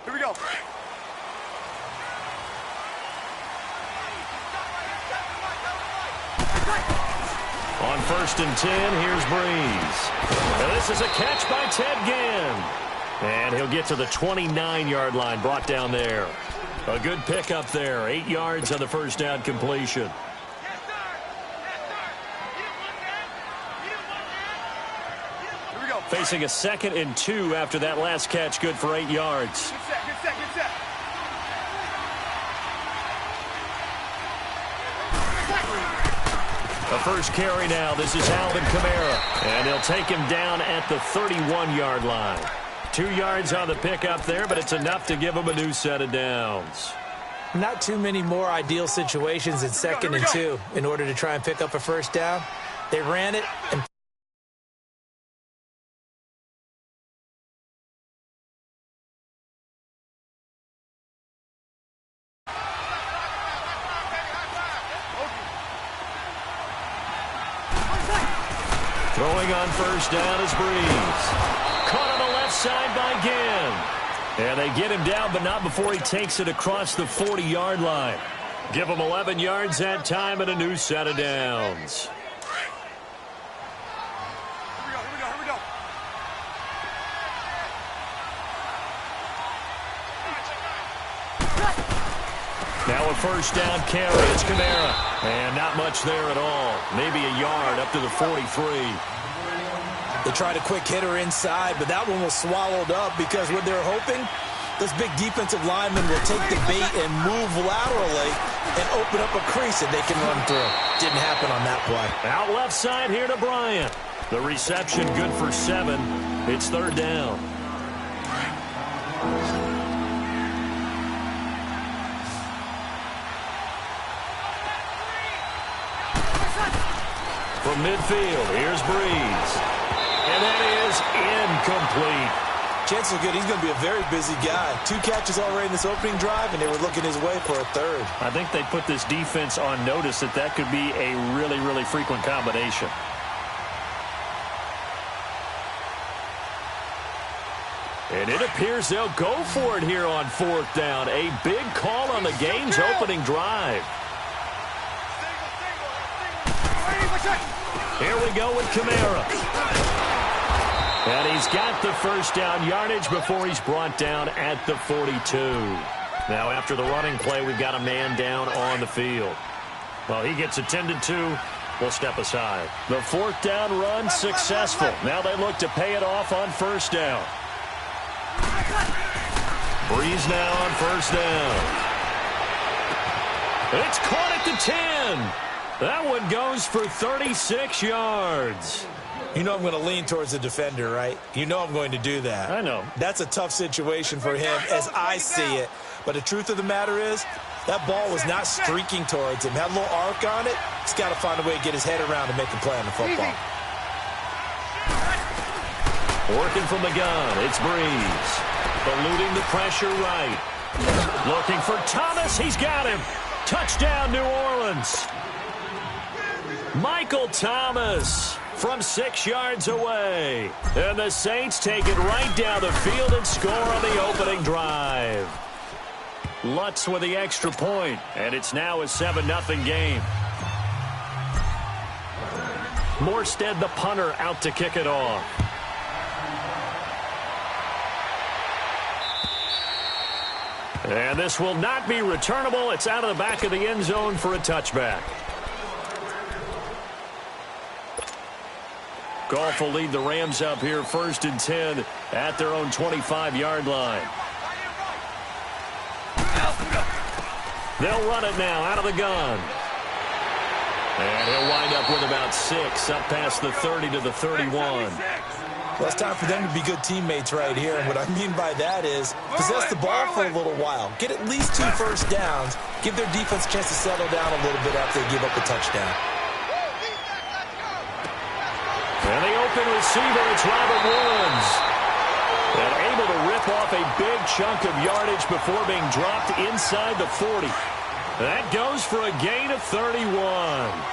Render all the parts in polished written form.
Here we go. On 1st and 10, here's Breeze. And this is a catch by Ted Ginn. And he'll get to the 29-yard line, brought down there. A good pickup there. 8 yards on the first down completion. Facing a 2nd and 2 after that last catch, good for 8 yards. Good set, good set, good set. The first carry now. This is Alvin Kamara. And he'll take him down at the 31-yard line. 2 yards on the pickup there, but it's enough to give him a new set of downs. Not too many more ideal situations in 2nd and 2 in order to try and pick up a first down. They ran it and throwing on first down is Breeze. Caught on the left side by Ginn. And they get him down, but not before he takes it across the 40-yard line. Give him 11 yards that time and a new set of downs. Here we go. Now a first down carry. It's Kamara. And not much there at all. Maybe a yard up to the 43. they tried a quick hitter inside, but that one was swallowed up because what they're hoping, this big defensive lineman will take the bait and move laterally and open up a crease that they can run through. Didn't happen on that play. Out left side here to Bryant. The reception good for 7. It's 3rd down. From midfield, here's Breeze. And that is incomplete. Chances are good he's going to be a very busy guy. 2 catches already in this opening drive, and they were looking his way for a 3rd. I think they put this defense on notice that that could be a really, really frequent combination. And it appears they'll go for it here on 4th down. A big call on the game's opening drive. Here we go with Kamara. And he's got the first down yardage before he's brought down at the 42. Now after the running play, we've got a man down on the field. Well, he gets attended to. We'll step aside. The 4th down run successful. Now they look to pay it off on 1st down. Breeze now on 1st down. It's caught at the 10. That one goes for 36 yards. You know I'm going to lean towards the defender, right? You know I'm going to do that. I know. That's a tough situation for him as I see it. But the truth of the matter is, that ball was not streaking towards him. Had a little arc on it. He's got to find a way to get his head around and make a play on the football. Working from the gun, it's Breeze. Eluding the pressure right. Looking for Thomas. He's got him. Touchdown, New Orleans. Michael Thomas from 6 yards away. And the Saints take it right down the field and score on the opening drive. Lutz with the extra point, and it's now a 7-0 game. Morstead, the punter, out to kick it off. And this will not be returnable. It's out of the back of the end zone for a touchback. Goff will lead the Rams up here 1st and 10 at their own 25-yard line. They'll run it now out of the gun. And he'll wind up with about 6 up past the 30 to the 31. Well, it's time for them to be good teammates right here. And what I mean by that is possess the ball for a little while. Get at least 2 first downs. Give their defense a chance to settle down a little bit after they give up a touchdown. And the open receiver, it's Robert Woods. And able to rip off a big chunk of yardage before being dropped inside the 40. That goes for a gain of 31.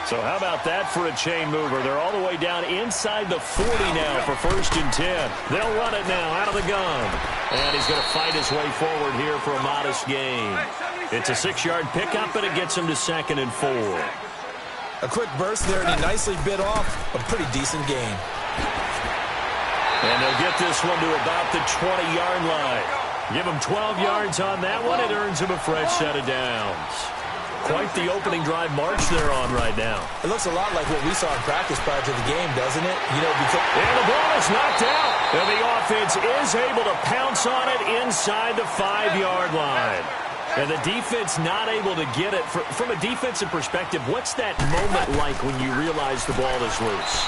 So how about that for a chain mover? They're all the way down inside the 40 now for 1st and 10. They'll run it now out of the gun. And he's going to fight his way forward here for a modest gain. It's a 6-yard pickup, and it gets him to 2nd and 4. A quick burst there, and he nicely bit off a pretty decent gain. And they'll get this one to about the 20-yard line. Give him 12 yards on that one. It earns him a fresh set of downs. Quite the opening drive march they're on right now. It looks a lot like what we saw in practice prior to the game, doesn't it? You know, because and the ball is knocked out. And the offense is able to pounce on it inside the 5-yard line. And the defense not able to get it. From a defensive perspective, what's that moment like when you realize the ball is loose?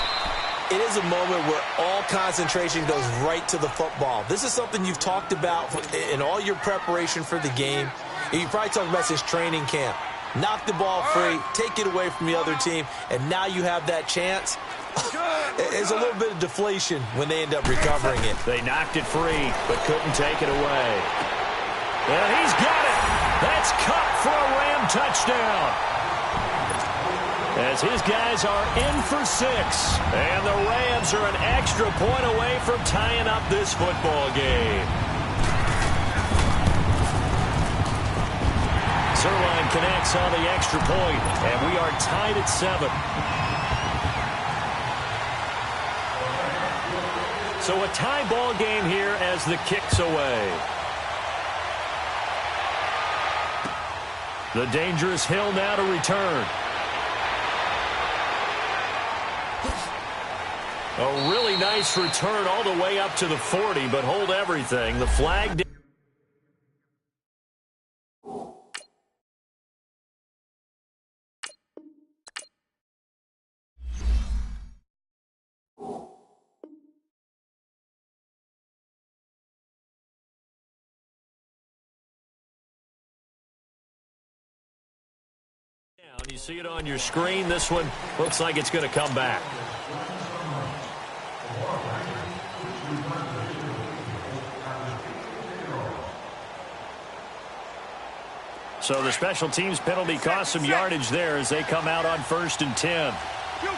It is a moment where all concentration goes right to the football. This is something you've talked about in all your preparation for the game. And you probably talked about since training camp. Knock the ball free, take it away from the other team, and now you have that chance. It's a little bit of deflation when they end up recovering it. They knocked it free, but couldn't take it away. And he's got it. That's cut for a Ram touchdown. As his guys are in for 6. And the Rams are an extra point away from tying up this football game. Zerline connects on the extra point, and we are tied at 7. So a tie ball game here as the kick's away. The dangerous Hill now to return. A really nice return all the way up to the 40, but hold everything. The flag. You see it on your screen. This one looks like it's going to come back. So the special teams penalty cost some yardage there as they come out on 1st and 10. Kill!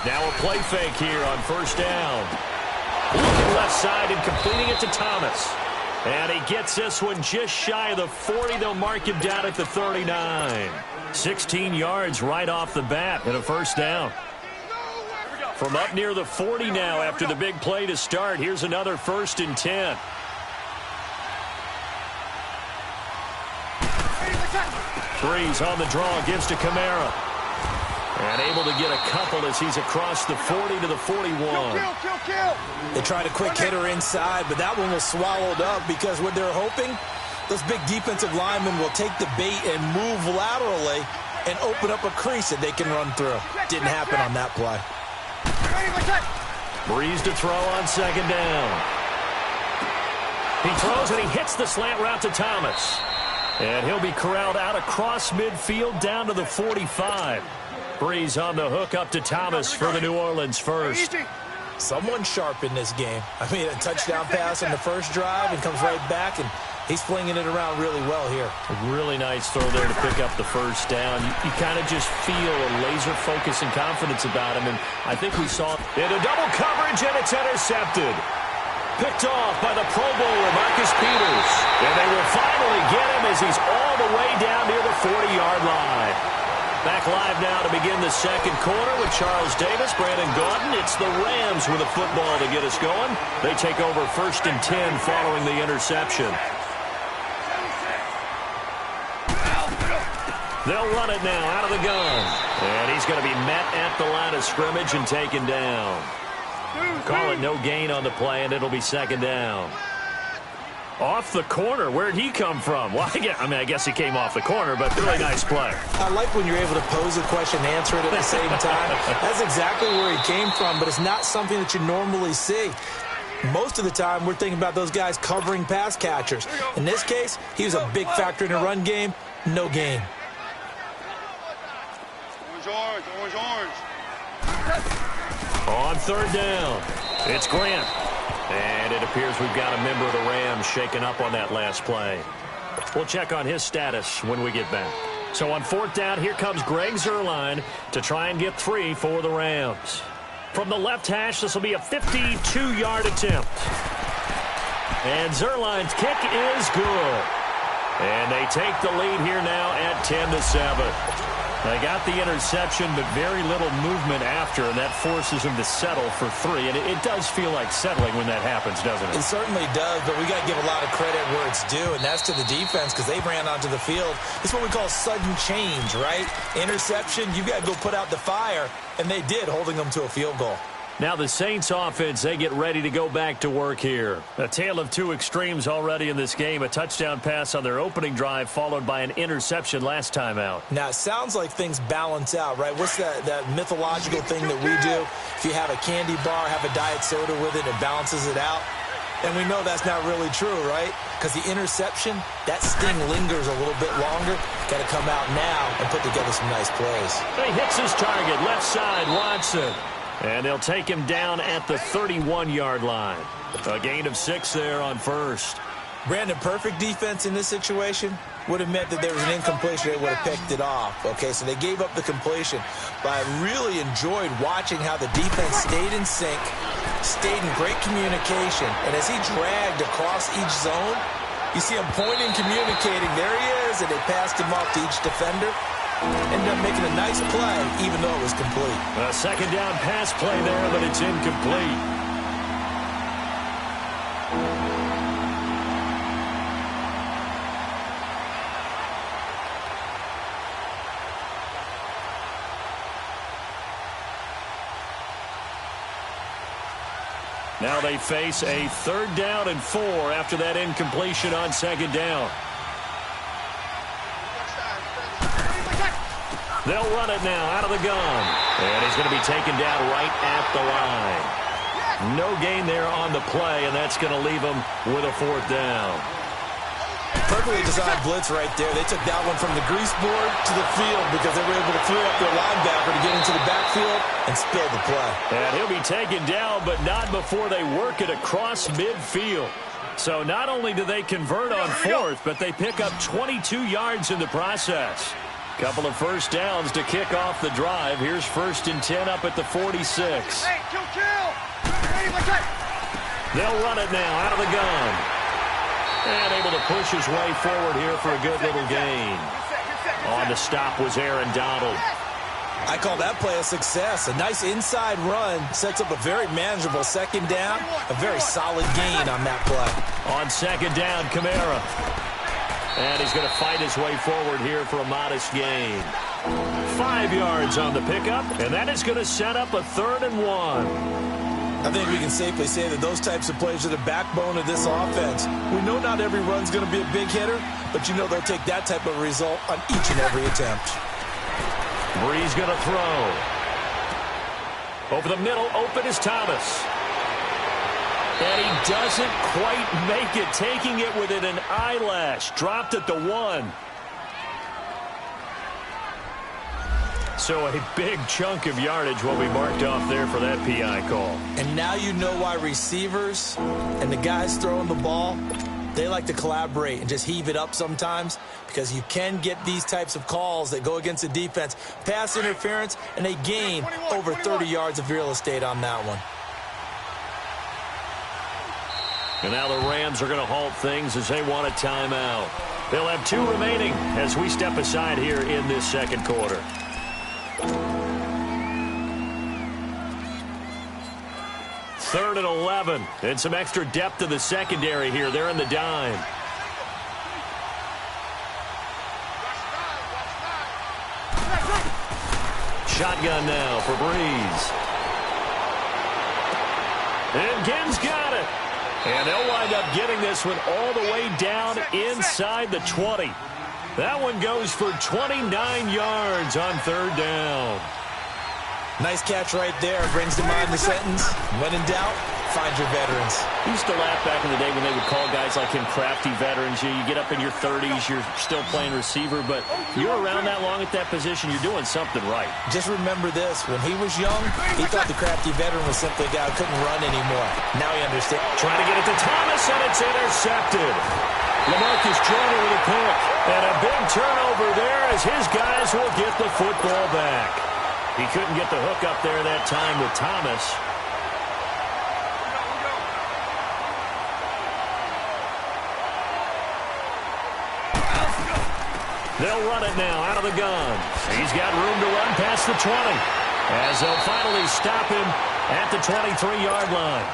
Now a play fake here on 1st down. Looking left side and completing it to Thomas. And he gets this one just shy of the 40. They'll mark him down at the 39. 16 yards right off the bat and a 1st down. From up near the 40 now after the big play to start. Here's another 1st and 10. Breeze on the draw, gives to Kamara. And able to get a couple as he's across the 40 to the 41. Kill! They tried a quick hitter inside, but that one was swallowed up because what they're hoping, those big defensive linemen will take the bait and move laterally and open up a crease that they can run through. Didn't happen on that play. Breeze to throw on 2nd down. He throws and he hits the slant route to Thomas. And he'll be corralled out across midfield down to the 45. Breeze on the hook up to Thomas for the New Orleans 1st. Someone sharp in this game. I mean, a touchdown pass on the first drive and comes right back, and he's flinging it around really well here. A really nice throw there to pick up the 1st down. You kind of just feel a laser focus and confidence about him, and I think we saw into double coverage, and it's intercepted. Picked off by the Pro Bowler, Marcus Peters. And they will finally get him as he's all the way down near the 40-yard line. Back live now to begin the 2nd quarter with Charles Davis, Brandon Gaudin. It's the Rams with a football to get us going. They take over 1st and 10 following the interception. They'll run it now out of the gun. And he's going to be met at the line of scrimmage and taken down. Call it no gain on the play, and it'll be 2nd down. Off the corner. Where'd he come from? Well, I guess he came off the corner, but really nice play. I like when you're able to pose a question and answer it at the same time. That's exactly where he came from, but it's not something that you normally see. Most of the time, we're thinking about those guys covering pass catchers. In this case, he was a big factor in the run game. No gain. Orange. On 3rd down, it's Grant. And it appears we've got a member of the Rams shaken up on that last play. We'll check on his status when we get back. So on 4th down, here comes Greg Zuerlein to try and get 3 for the Rams. From the left hash, this will be a 52-yard attempt. And Zuerlein's kick is good. And they take the lead here now at 10-7. They got the interception, but very little movement after, and that forces them to settle for 3. And it does feel like settling when that happens, doesn't it? It certainly does, but we got to give a lot of credit where it's due, and that's to the defense because they ran onto the field. It's what we call sudden change, right? Interception, you got to go put out the fire, and they did, holding them to a field goal. Now the Saints offense, they get ready to go back to work here. A tale of two extremes already in this game. A touchdown pass on their opening drive followed by an interception last time out. Now it sounds like things balance out, right? What's that mythological thing that we do? If you have a candy bar, have a diet soda with it, it balances it out. And we know that's not really true, right? Because the interception, that sting lingers a little bit longer. Got to come out now and put together some nice plays. He hits his target, left side, Watson. And they'll take him down at the 31-yard line. A gain of 6 there on first. Brandon, perfect defense in this situation would have meant that there was an incompletion. They would have picked it off. Okay, so they gave up the completion. But I really enjoyed watching how the defense stayed in sync, stayed in great communication. And as he dragged across each zone, you see him pointing, communicating. There he is, and they passed him off to each defender. Ended up making a nice play, even though it was complete. A second down pass play there, but it's incomplete. Now they face a 3rd down and 4 after that incompletion on 2nd down. They'll run it now out of the gun. And he's going to be taken down right at the line. No gain there on the play, and that's going to leave him with a 4th down. Perfectly designed blitz right there. They took that one from the grease board to the field because they were able to free up their linebacker to get into the backfield and spill the play. And he'll be taken down, but not before they work it across midfield. So not only do they convert on 4th, but they pick up 22 yards in the process. Couple of first downs to kick off the drive. Here's 1st and 10 up at the 46. Hey, kill. They'll run it now out of the gun. And able to push his way forward here for a good little gain. On the stop was Aaron Donald. I call that play a success. A nice inside run sets up a very manageable 2nd down. A very solid gain on that play. On 2nd down, Kamara. And he's going to fight his way forward here for a modest gain. 5 yards on the pickup, and that is going to set up a 3rd and 1. I think we can safely say that those types of plays are the backbone of this offense. We know not every run's going to be a big hitter, but you know they'll take that type of result on each and every attempt. Bree's going to throw. Over the middle, open is Thomas. And he doesn't quite make it, taking it within an eyelash. Dropped at the 1. So a big chunk of yardage will be marked off there for that PI call. And now you know why receivers and the guys throwing the ball, they like to collaborate and just heave it up sometimes because you can get these types of calls that go against the defense. Pass interference, and they gain over 30 yards of real estate on that one. And now the Rams are going to halt things as they want a timeout. They'll have 2 remaining as we step aside here in this 2nd quarter. Third and 11. And some extra depth to the secondary here. They're in the dime. Shotgun now for Breeze. And Gibbs got it. And they'll wind up getting this one all the way down inside the 20. That one goes for 29 yards on 3rd down. Nice catch right there. Brings to mind the sentence, when in doubt, find your veterans. I used to laugh back in the day when they would call guys like him crafty veterans. You get up in your 30s, you're still playing receiver, but you're around that long at that position, you're doing something right. Just remember this. When he was young, he thought the crafty veteran was simply a guy who couldn't run anymore. Now he understands. Trying to get it to Thomas, and it's intercepted. LaMarcus Joyner with a pick. And a big turnover there as his guys will get the football back. He couldn't get the hook up there that time with Thomas. They'll run it now out of the gun. He's got room to run past the 20. As they'll finally stop him at the 23-yard line.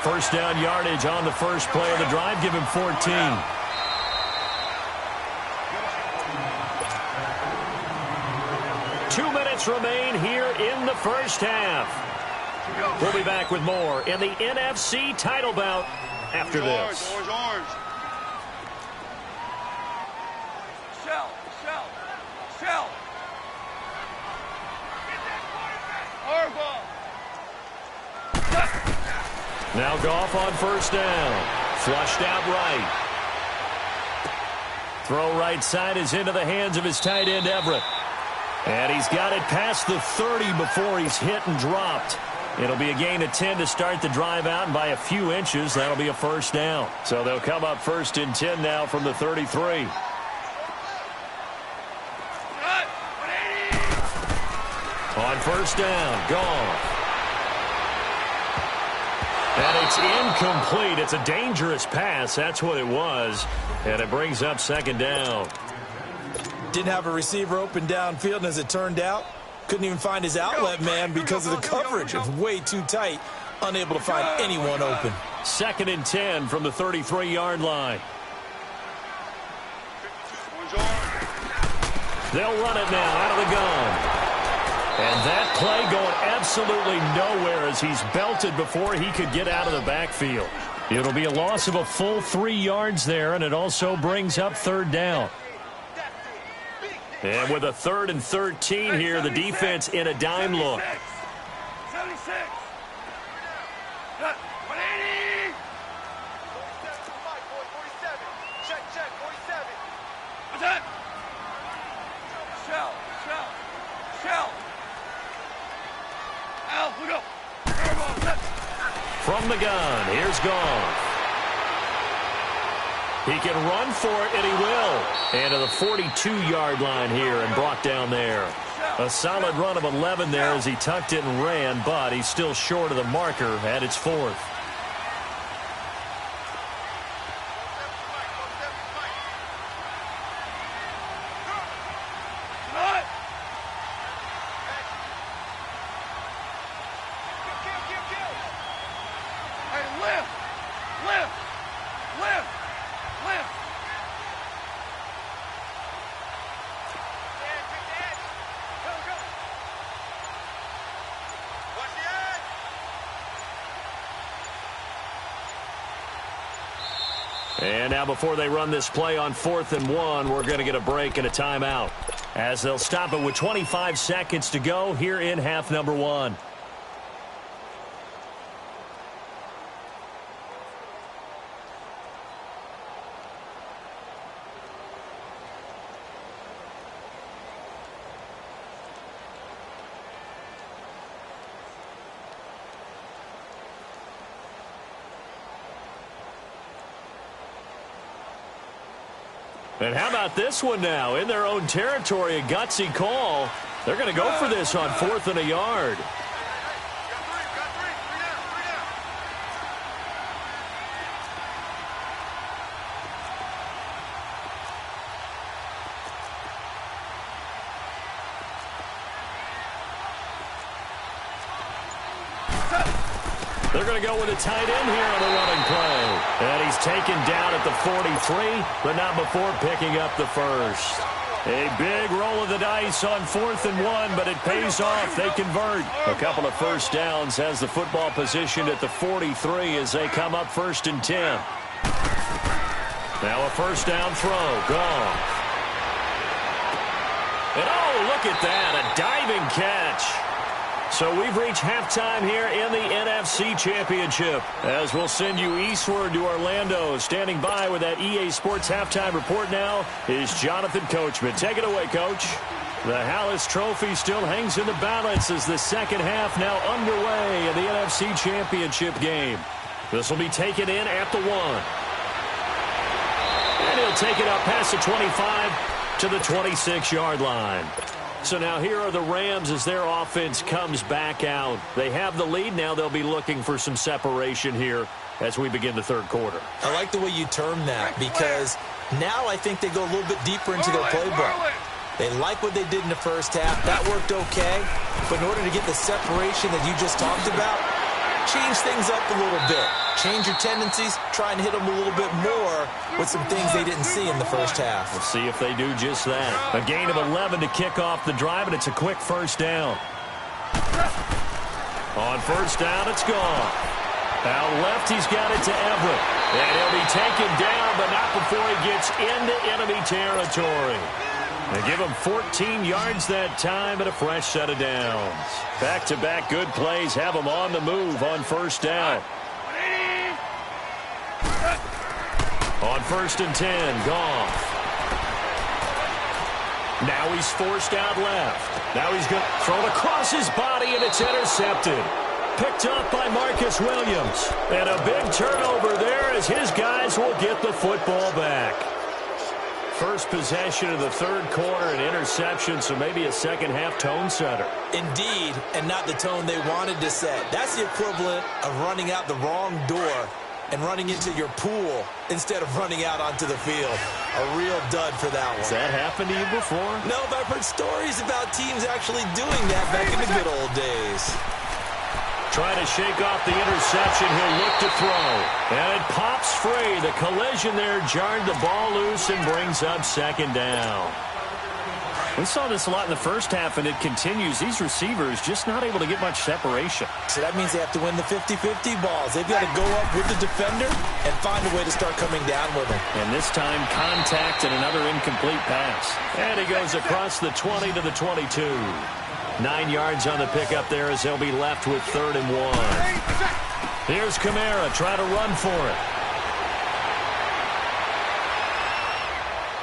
First down yardage on the first play of the drive. Give him 14. Remain here in the first half. We'll be back with more in the NFC title bout after this. Orange. Shell. Now Goff on first down. Flushed out right. Throw right side is into the hands of his tight end Everett. And he's got it past the 30 before he's hit and dropped. It'll be a gain of 10 to start the drive out, and by a few inches, that'll be a first down. So they'll come up first and 10 now from the 33. On first down, Goff. And it's incomplete. It's a dangerous pass. That's what it was. And it brings up second down. Didn't have a receiver open downfield, and as it turned out, couldn't even find his outlet man because of the coverage. It was way too tight, unable to find anyone open. Second and 10 from the 33-yard line. They'll run it now out of the gun. And that play going absolutely nowhere as he's belted before he could get out of the backfield. It'll be a loss of a full 3 yards there, and it also brings up third down. And with a 3rd and 13 here, the defense in a dime look. 76. 180. 47. Check, 47. What's that? Shell. Al, look up. From the gun, here's Goff. He can run for it, and he will. And to the 42-yard line here and brought down there. A solid run of 11 there as he tucked it and ran, but he's still short of the marker at its 4th. And now before they run this play on 4th and 1, we're going to get a break and a timeout as they'll stop it with 25 seconds to go here in half number 1. And how about this one now? In their own territory, a gutsy call. They're going to go for this on 4th and a yard. They're going to go with a tight end here on the running play. And he's taken down at the 43, but not before picking up the first. A big roll of the dice on 4th and 1, but it pays off. They convert. A couple of first downs has the football positioned at the 43 as they come up 1st and 10. Now a first down throw. Gone. And oh, look at that. A diving catch. So we've reached halftime here in the NFC Championship. As we'll send you eastward to Orlando. Standing by with that EA Sports halftime report now is Jonathan Coachman. Take it away, Coach. The Hallis Trophy still hangs in the balance as the second half now underway in the NFC Championship game. This will be taken in at the 1. And he'll take it up past the 25 to the 26-yard line. So now here are the Rams as their offense comes back out. They have the lead. Now they'll be looking for some separation here as we begin the third quarter. I like the way you term that because now I think they go a little bit deeper into their playbook. They like what they did in the first half. That worked okay. But in order to get the separation that you just talked about, change things up a little bit. Change your tendencies. Try and hit them a little bit more with some things they didn't see in the first half. We'll see if they do just that. A gain of 11 to kick off the drive, and it's a quick first down. On first down, it's gone. Out left, he's got it to Everett. And he'll be taken down, but not before he gets into enemy territory. They give him 14 yards that time and a fresh set of downs. Back-to-back good plays have him on the move on first down. On first and 10, Goff. Now he's forced out left. Now he's going to throw it across his body, and it's intercepted. Picked up by Marcus Williams. And a big turnover there as his guys will get the football back. First possession of the third quarter, an interception, so maybe a second-half tone setter. Indeed, and not the tone they wanted to set. That's the equivalent of running out the wrong door and running into your pool instead of running out onto the field. A real dud for that one. Has that happened to you before? No, but I've heard stories about teams actually doing that back in the good old days. Trying to shake off the interception. He'll look to throw. And it pops free. The collision there jarred the ball loose and brings up second down. We saw this a lot in the first half, and it continues. These receivers just not able to get much separation. So that means they have to win the 50-50 balls. They've got to go up with the defender and find a way to start coming down with him. And this time, contact and another incomplete pass. And he goes across the 20 to the 22. 9 yards on the pickup there as they'll be left with 3rd and 1. Here's Kamara trying to run for it.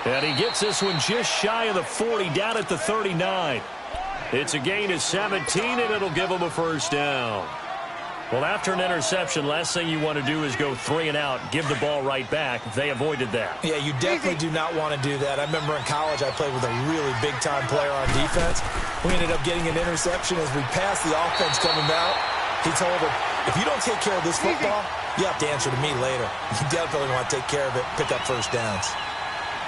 And he gets this one just shy of the 40, down at the 39. It's a gain of 17, and it'll give him a first down. Well, after an interception, last thing you want to do is go 3 and out, give the ball right back. They avoided that. Yeah, you definitely do not want to do that. I remember in college I played with a really big-time player on defense. We ended up getting an interception as we passed the offense coming out. He told him, if you don't take care of this football, you have to answer to me later. You definitely want to take care of it, pick up first downs.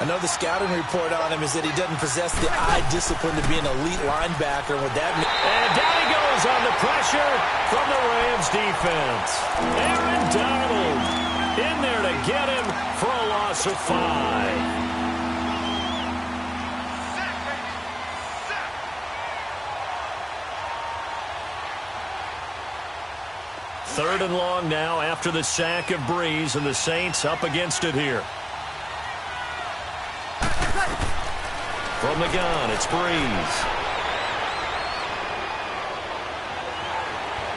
Another scouting report on him is that he doesn't possess the eye discipline to be an elite linebacker. What that means. And down he goes on the pressure from the Rams defense. Aaron Donald in there to get him for a loss of 5. Third and long now after the sack of Breeze, and the Saints up against it here. From the gun, it's Breeze.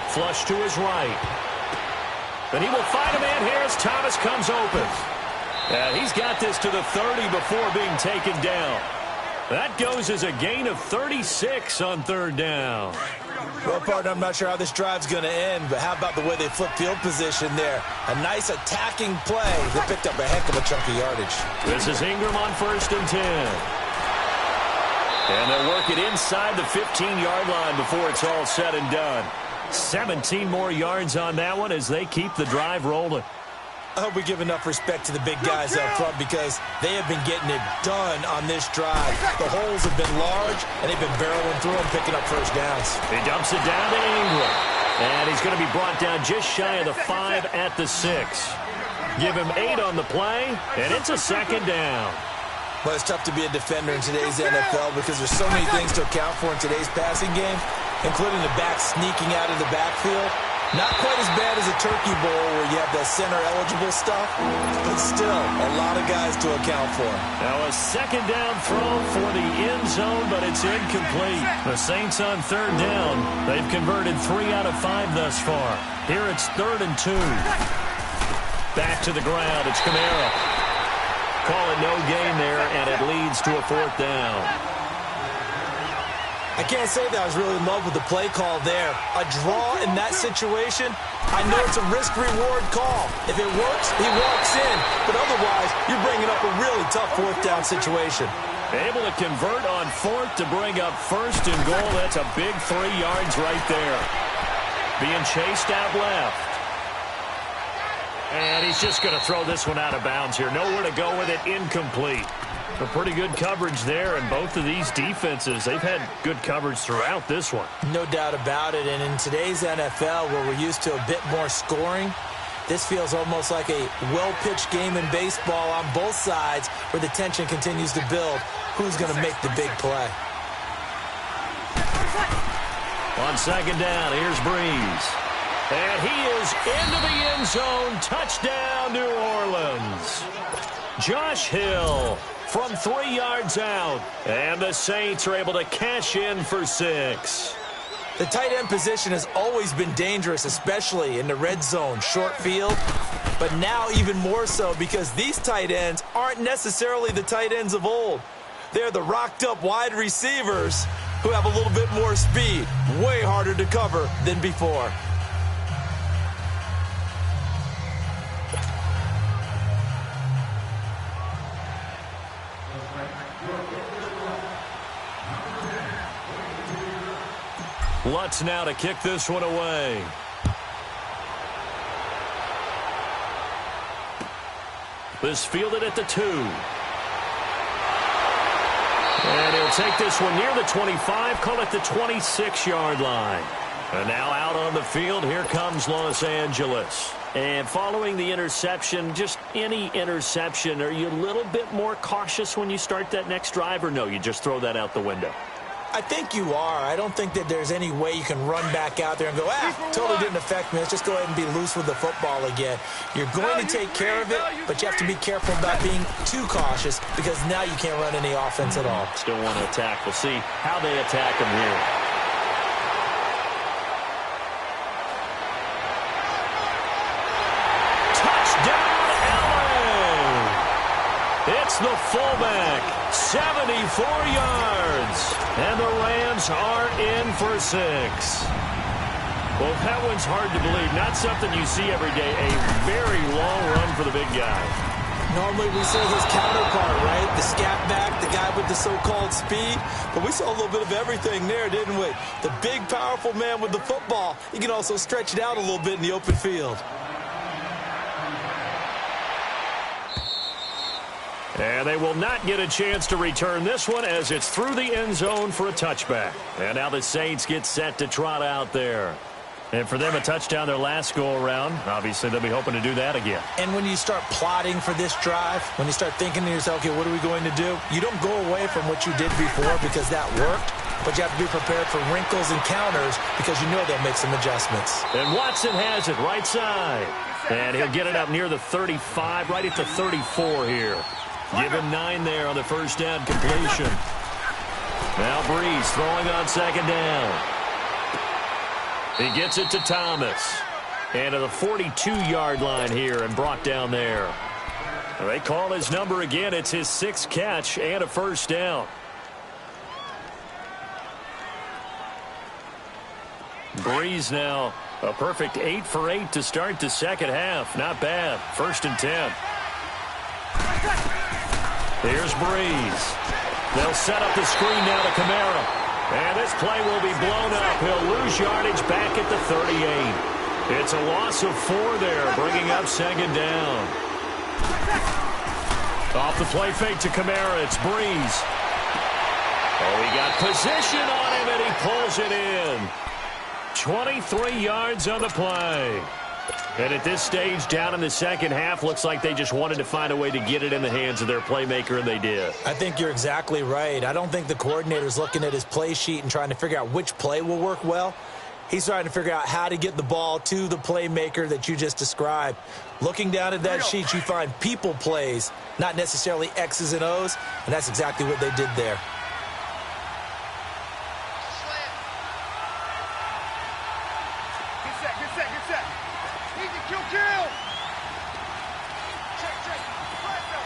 Flush to his right. But he will find a man here as Thomas comes open. And he's got this to the 30 before being taken down. That goes as a gain of 36 on 3rd down. Well, partner, I'm not sure how this drive's going to end, but how about the way they flip field position there? A nice attacking play that picked up a heck of a chunk of yardage. This is Ingram on 1st and 10. And they'll work it inside the 15-yard line before it's all said and done. 17 more yards on that one as they keep the drive rolling. I hope we give enough respect to the big guys up front because they have been getting it done on this drive. The holes have been large, and they've been barreling through and picking up first downs. He dumps it down to Ingram. And he's going to be brought down just shy of the 5 at the 6. Give him 8 on the play, and it's a second down. But it's tough to be a defender in today's NFL because there's so many things to account for in today's passing game, including the back sneaking out of the backfield. Not quite as bad as a turkey bowl where you have the center-eligible stuff, but still a lot of guys to account for. Now a second down throw for the end zone, but it's incomplete. The Saints on third down. They've converted 3 out of 5 thus far. Here it's 3rd and 2. Back to the ground. It's Kamara. Call it no gain there, and it leads to a 4th down. I can't say that I was really in love with the play call there. A draw in that situation, I know it's a risk-reward call. If it works, he walks in. But otherwise, you're bringing up a really tough 4th down situation. Able to convert on 4th to bring up 1st and goal. That's a big 3 yards right there. Being chased out left. And he's just going to throw this one out of bounds here. Nowhere to go with it. Incomplete. A pretty good coverage there, and both of these defenses, they've had good coverage throughout this one. No doubt about it, and in today's NFL, where we're used to a bit more scoring, this feels almost like a well-pitched game in baseball on both sides where the tension continues to build. Who's going to make the big play? On second down, here's Breeze. And he is into the end zone. Touchdown, New Orleans. Josh Hill from 3 yards out. And the Saints are able to cash in for 6. The tight end position has always been dangerous, especially in the red zone, short field. But now even more so because these tight ends aren't necessarily the tight ends of old. They're the rocked-up wide receivers who have a little bit more speed. Way harder to cover than before. Lutz now to kick this one away. This fielded at the 2. And he'll take this one near the 25, call it the 26-yard line. And now out on the field, here comes Los Angeles. And following the interception, just any interception, are you a little bit more cautious when you start that next drive, or no, you just throw that out the window? I think you are. I don't think that there's any way you can run back out there and go, totally didn't affect me. Let's just go ahead and be loose with the football again. You're going to take care of it, but you have to be careful about being too cautious because now you can't run any offense at all. Still want to attack. We'll see how they attack him here. Touchdown, Allen! It's the fullback, 74 yards. And the Rams are in for 6. Well, that one's hard to believe. Not something you see every day. A very long run for the big guy. Normally we say his counterpart, right? The scat back, the guy with the so-called speed. But we saw a little bit of everything there, didn't we? The big, powerful man with the football. He can also stretch it out a little bit in the open field. And they will not get a chance to return this one as it's through the end zone for a touchback. And now the Saints get set to trot out there. And for them, a touchdown their last go-around. Obviously, they'll be hoping to do that again. And when you start plotting for this drive, when you start thinking to yourself, okay, what are we going to do? You don't go away from what you did before because that worked. But you have to be prepared for wrinkles and counters because you know they'll make some adjustments. And Watson has it right side. And he'll get it up near the 35, right at the 34 here. Give him 9 there on the first down completion. Now Breeze throwing on second down. He gets it to Thomas. And to the 42-yard line here and brought down there. They call his number again. It's his 6th catch and a first down. Breeze now a perfect 8 for 8 to start the second half. Not bad. 1st and 10. Here's Breeze. They'll set up the screen now to Kamara. And this play will be blown up. He'll lose yardage back at the 38. It's a loss of 4 there, bringing up second down. Off the play fake to Kamara. It's Breeze. Oh, he got position on him, and he pulls it in. 23 yards on the play. And at this stage, down in the second half, looks like they just wanted to find a way to get it in the hands of their playmaker, and they did. I think you're exactly right. I don't think the coordinator's looking at his play sheet and trying to figure out which play will work well. He's trying to figure out how to get the ball to the playmaker that you just described. Looking down at that sheet, you find people plays, not necessarily X's and O's, and that's exactly what they did there. Good set. Easy, kill. Check. Presto.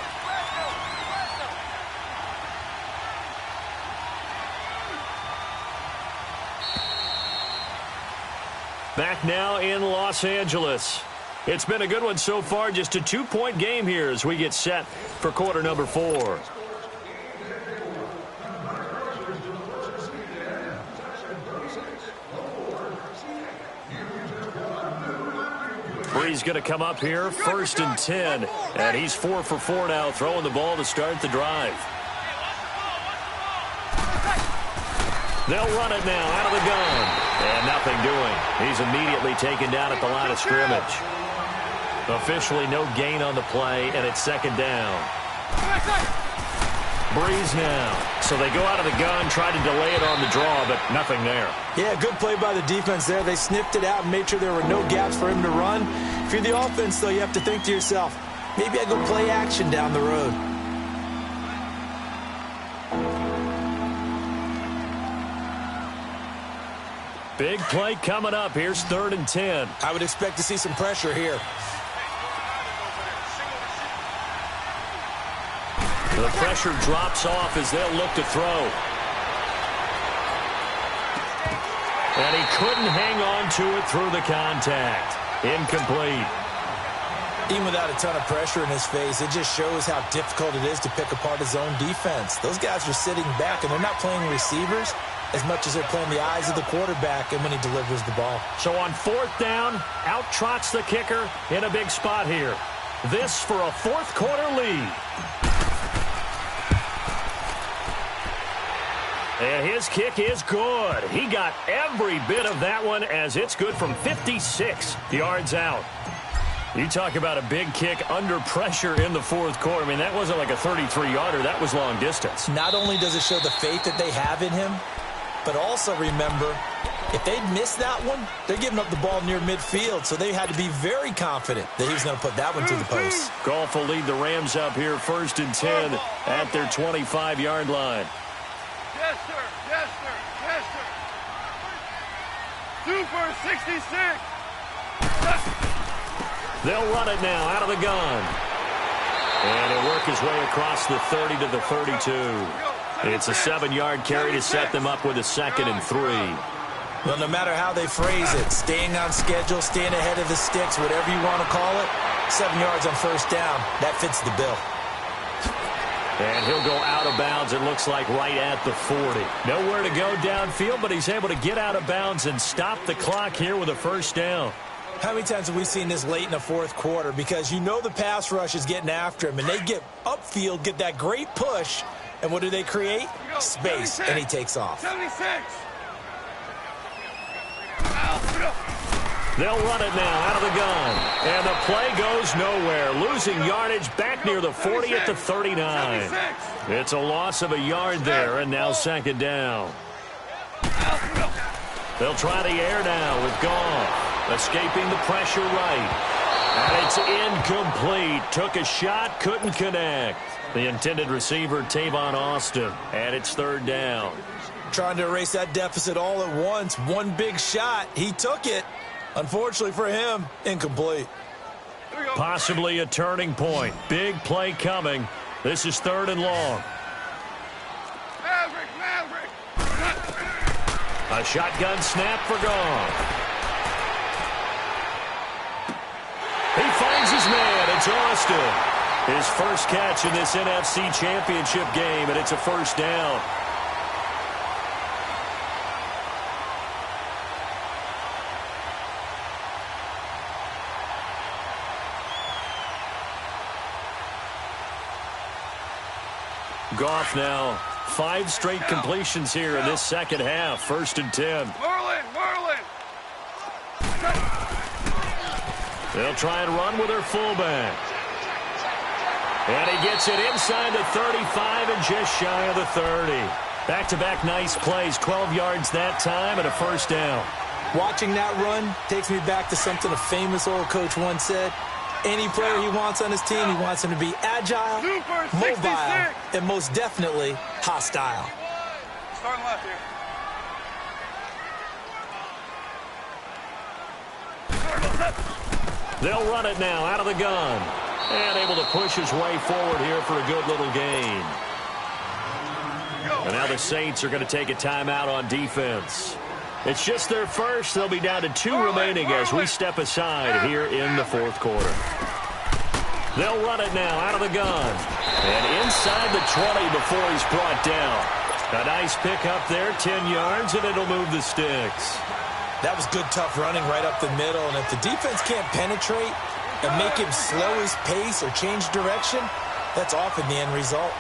Back now in Los Angeles. It's been a good one so far. Just a 2-point game here as we get set for quarter number 4. Bree's going to come up here, 1st and 10. And he's 4 for 4 now, throwing the ball to start the drive. They'll run it now out of the gun. And nothing doing. He's immediately taken down at the line of scrimmage. Officially no gain on the play, and it's 2nd down. Breeze now. So they go out of the gun, try to delay it on the draw, but nothing there. Yeah, good play by the defense there. They sniffed it out and made sure there were no gaps for him to run. If you're the offense, though, you have to think to yourself, maybe I go play action down the road. Big play coming up. Here's 3rd and 10. I would expect to see some pressure here. The pressure drops off as they'll look to throw. And he couldn't hang on to it through the contact. Incomplete. Even without a ton of pressure in his face, it just shows how difficult it is to pick apart his own defense. Those guys are sitting back, and they're not playing receivers as much as they're playing the eyes of the quarterback and when he delivers the ball. So on 4th down, out trots the kicker in a big spot here. This for a 4th quarter lead. And his kick is good. He got every bit of that one as it's good from 56 yards out. You talk about a big kick under pressure in the 4th quarter. I mean, that wasn't like a 33-yarder. That was long distance. Not only does it show the faith that they have in him, but also remember, if they'd missed that one, they're giving up the ball near midfield, so they had to be very confident that he was going to put that one through the post. Goff will lead the Rams up here 1st and 10 at their 25-yard line. Yes, sir. 2 for 66. They'll run it now out of the gun. And he'll work his way across the 30 to the 32. It's a 7-yard carry to set them up with a 2nd and 3. Well, no matter how they phrase it, staying on schedule, staying ahead of the sticks, whatever you want to call it, 7 yards on 1st down, that fits the bill. And he'll go out of bounds, it looks like, right at the 40. Nowhere to go downfield, but he's able to get out of bounds and stop the clock here with a 1st down. How many times have we seen this late in the 4th quarter? Because you know the pass rush is getting after him, and they get upfield, get that great push, and what do they create? Space, and he takes off. 76. They'll run it now out of the gun. And the play goes nowhere. Losing yardage back near the 40 at the 39. It's a loss of a yard there, and now 2nd down. They'll try the air now with Goff. Escaping the pressure right. And it's incomplete. Took a shot, couldn't connect. The intended receiver, Tavon Austin. And it's 3rd down. Trying to erase that deficit all at once. One big shot. He took it. Unfortunately for him, incomplete. Possibly a turning point. Big play coming. This is 3rd and long. Maverick. A shotgun snap for Goff. He finds his man. It's Austin. His first catch in this NFC Championship game, and it's a 1st down. Goff now 5 straight completions here in this 2nd half. 1st and 10. Merlin. They'll try and run with their fullback. And he gets it inside the 35 and just shy of the 30. Back-to-back nice plays. 12 yards that time and a 1st down. Watching that run takes me back to something a famous old coach once said. Any player he wants on his team, he wants him to be agile, mobile, and most definitely hostile. Starting left here. They'll run it now out of the gun. And able to push his way forward here for a good little gain. And now the Saints are going to take a timeout on defense. It's just their first. They'll be down to 2 remaining as we step aside here in the fourth quarter. They'll run it now out of the gun. And inside the 20 before he's brought down. A nice pick up there, 10 yards, and it'll move the sticks. That was good, tough running right up the middle. And if the defense can't penetrate and make him slow his pace or change direction, that's often the end result.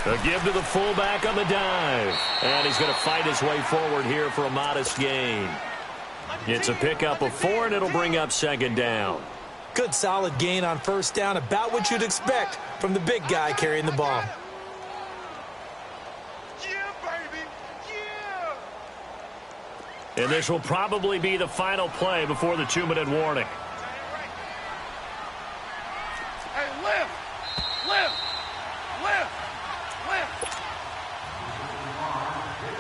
A give to the fullback on the dive. And he's going to fight his way forward here for a modest gain. It's a pickup of 4, and it'll bring up second down. Good solid gain on first down, about what you'd expect from the big guy carrying the ball. Yeah, baby. Yeah. And this will probably be the final play before the 2-minute warning. Hey, lift.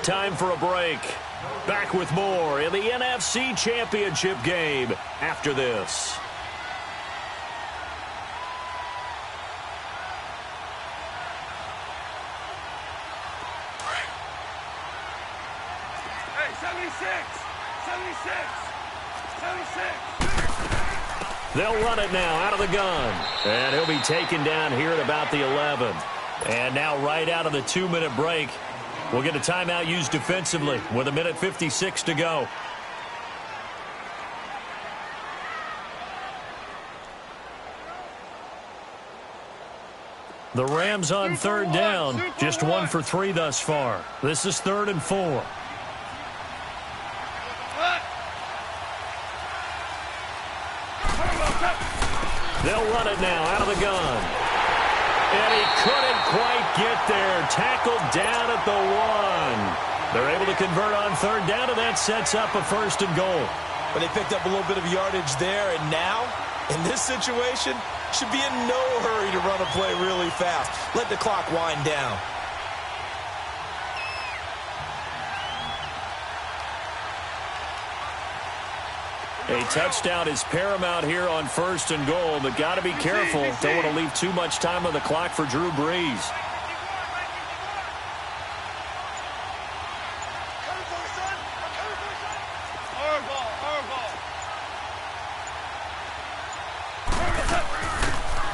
Time for a break. Back with more in the NFC Championship game after this. Hey, 76. They'll run it now out of the gun. And he'll be taken down here at about the 11. And now right out of the 2-minute break, we'll get a timeout used defensively with 1:56 to go. The Rams on third down, just 1 for 3 thus far. This is 3rd and 4. They'll run it now out of the gun. And he couldn't quite get there. Tackled down at the 1. They're able to convert on third down, and that sets up a 1st and goal. But they picked up a little bit of yardage there, and now, in this situation, should be in no hurry to run a play really fast. Let the clock wind down. A touchdown is paramount here on 1st and goal, but got to be careful. Don't want to leave too much time on the clock for Drew Brees.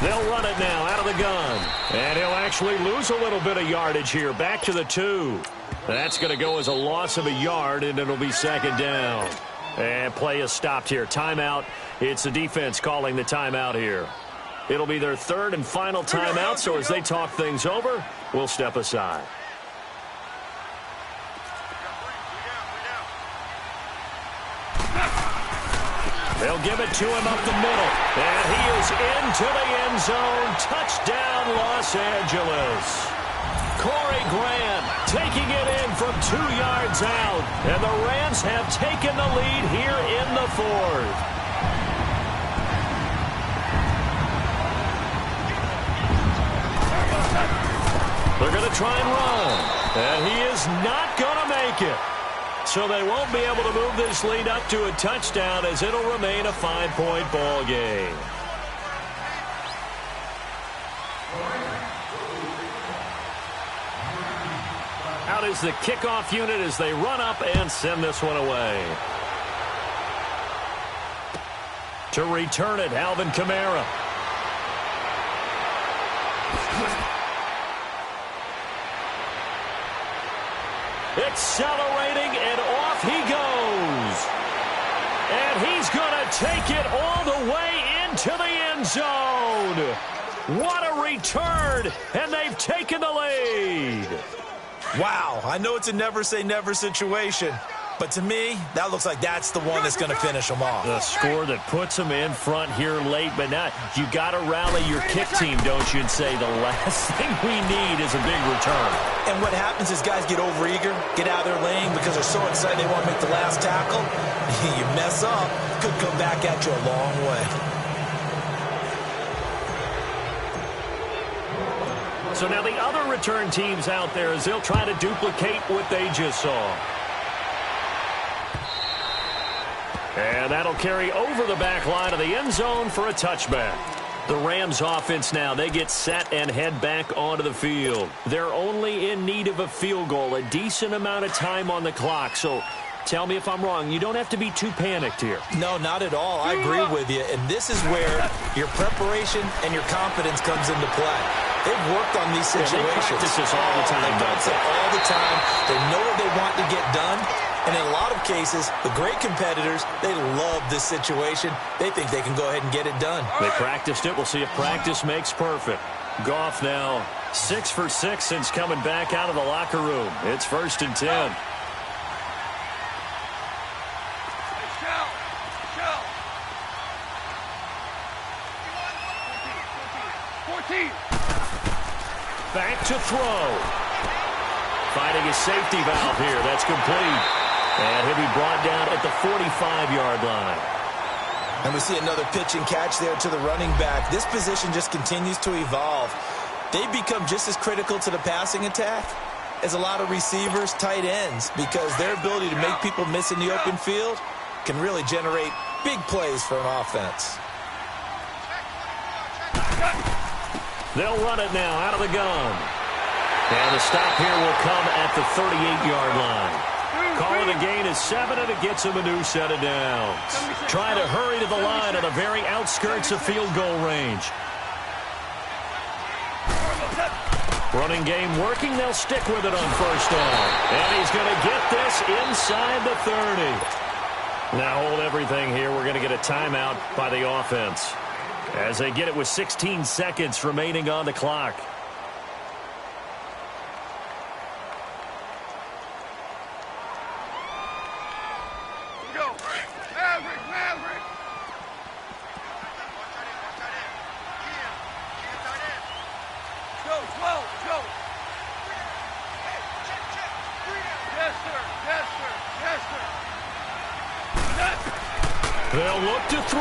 They'll run it now out of the gun. And he'll actually lose a little bit of yardage here. Back to the 2. That's going to go as a loss of a yard, and it'll be 2nd down. And play is stopped here. Timeout. It's the defense calling the timeout here. It'll be their 3rd and final timeout, so as they talk things over, we'll step aside. They'll give it to him up the middle. And he is into the end zone. Touchdown, Los Angeles. Corey Grant taking it in from 2 yards out. And the Rams have taken the lead here in the 4th. They're going to try and run. And he is not going to make it. So they won't be able to move this lead up to a touchdown, as it'll remain a 5-point ball game. Out is the kickoff unit as they run up and send this one away. To return it, Alvin Kamara. Accelerating, and off he goes. And he's going to take it all the way into the end zone. What a return, and they've taken the lead. Wow, I know it's a never-say-never situation, But to me, that looks like that's the one that's going to finish them off. The score that puts them in front here late, but now you got to rally your kick team, don't you, and say the last thing we need is a big return. And what happens is guys get overeager, get out of their lane because they're so excited they want to make the last tackle. You mess up, could come back at you a long way. So now the other return teams out there as they'll try to duplicate what they just saw. And that'll carry over the back line of the end zone for a touchback. The Rams offense now, they get set and head back onto the field. They're only in need of a field goal, a decent amount of time on the clock. So tell me if I'm wrong. You don't have to be too panicked here. No, not at all. I agree with you. And this is where your preparation and your confidence comes into play. They've worked on these situations. They practice this all the time. They've done it all the time. They know what they want to get done. And in a lot of cases, the great competitors, they love this situation. They think they can go ahead and get it done. They practiced it. We'll see if practice makes perfect. Goff now 6 for 6 since coming back out of the locker room. It's 1st and 10. Back to throw. Finding his safety valve here. That's complete. And he'll be brought down at the 45-yard line. And we see another pitch and catch there to the running back. This position just continues to evolve. They become just as critical to the passing attack as a lot of receivers, tight ends, because their ability to make people miss in the open field can really generate big plays for an offense. They'll run it now out of the gun. And the stop here will come at the 38-yard line. Calling a gain is 7, and it gets him a new set of downs. Trying to hurry to the line on the very outskirts of field goal range. Running game working. They'll stick with it on 1st down. And he's going to get this inside the 30. Now hold everything here. We're going to get a timeout by the offense as they get it with 16 seconds remaining on the clock. They'll look to throw.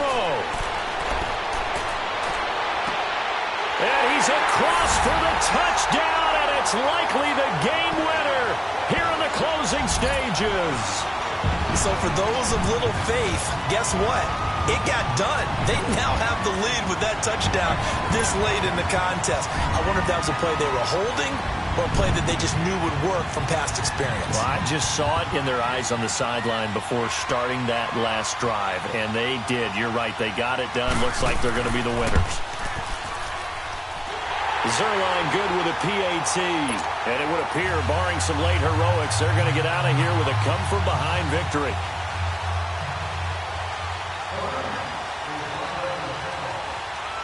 And he's across for the touchdown, and it's likely the game winner here in the closing stages. So for those of little faith, guess what? It got done. They now have the lead with that touchdown this late in the contest. I wonder if that was a play they were holding or a play that they just knew would work from past experience. Well, I just saw it in their eyes on the sideline before starting that last drive, and they did. You're right. They got it done. Looks like they're going to be the winners. Zerline good with a PAT, and it would appear, barring some late heroics, they're going to get out of here with a come-from-behind victory.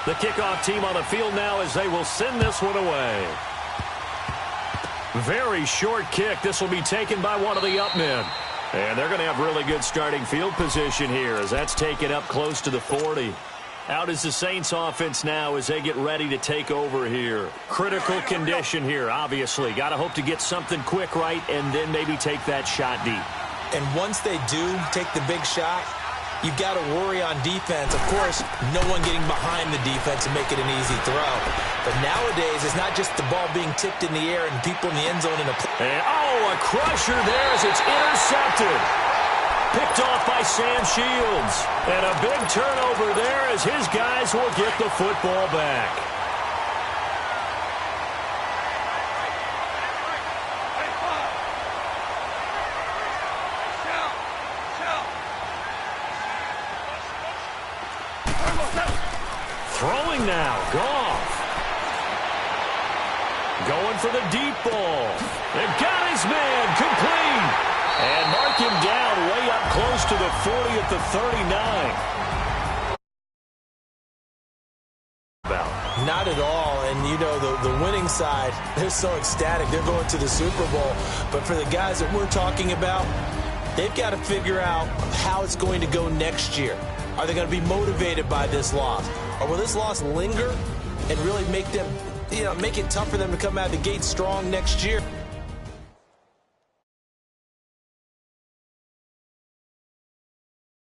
The kickoff team on the field now as they will send this one away. Very short kick. This will be taken by one of the up men. And they're going to have really good starting field position here as that's taken up close to the 40. Out is the Saints offense now as they get ready to take over here. Critical condition here, obviously. Got to hope to get something quick right and then maybe take that shot deep. And once they do take the big shot, you've got to worry on defense. Of course, no one getting behind the defense and make it an easy throw. But nowadays, it's not just the ball being tipped in the air and people in the end zone in a play. And, a crusher there as it's intercepted. Picked off by Sam Shields. And a big turnover there as his guys will get the football back. Throwing now, Goff. Going for the deep ball. They've got his man complete. And mark him down way up close to the 40 at the 39. Not at all. And, you know, the winning side, they're so ecstatic. They're going to the Super Bowl. But for the guys that we're talking about, They've got to figure out how it's going to go next year. Are they going to be motivated by this loss? Or will this loss linger and really make them, make it tough for them to come out of the gate strong next year?